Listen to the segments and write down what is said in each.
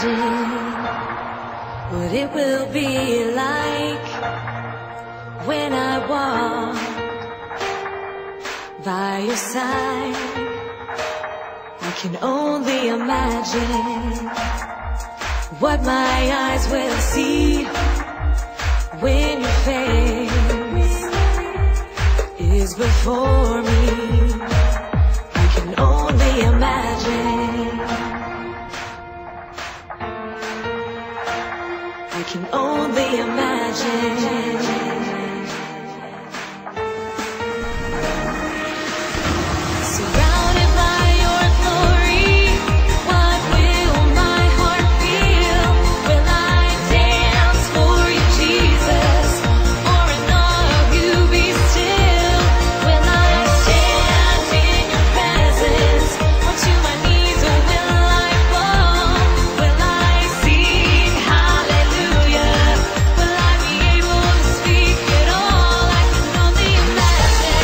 imagine what it will be like when I walk by your side. I can only imagine what my eyes will see when your face is before me. I can only imagine. I can only imagine. Surrounded by your glory, what will my heart feel? Will I dance for you, Jesus, or in awe of you be still? Will I stand in your presence, or to my knees, or will I fall? Will I sing hallelujah? Will I be able to speak at all? I can only imagine.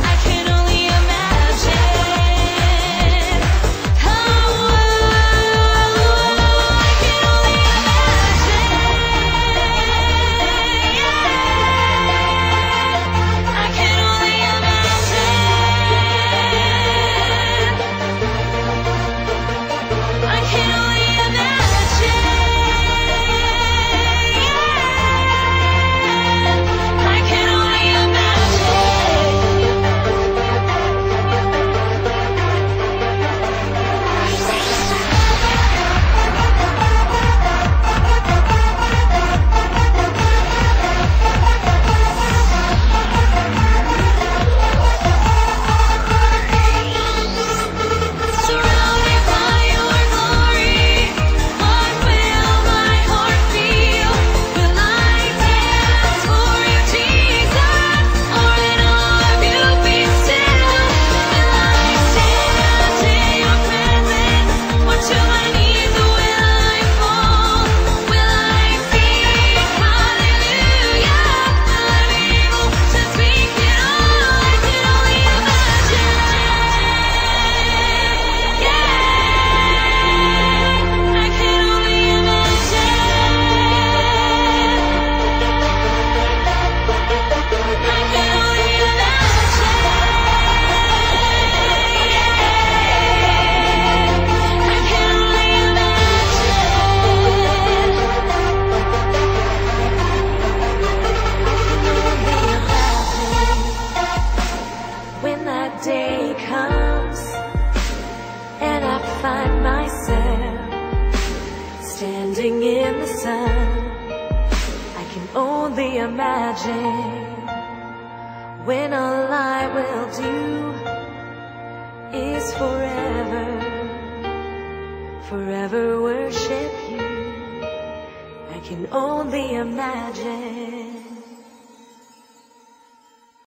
I can only imagine. Oh, I can only imagine. I can only imagine. I can only imagine. I can only Surrounded by your glory, what will my heart feel? Will I dance for you, Jesus, or in awe of you be still? Will I stand in your presence, or to my knees will I fall? Will I sing hallelujah? Will I be able to speak at all? I can only imagine. I can only imagine. I can only imagine. When that day comes and I find myself standing in the sun, I can only imagine when all I will do is forever worship you. I can only imagine.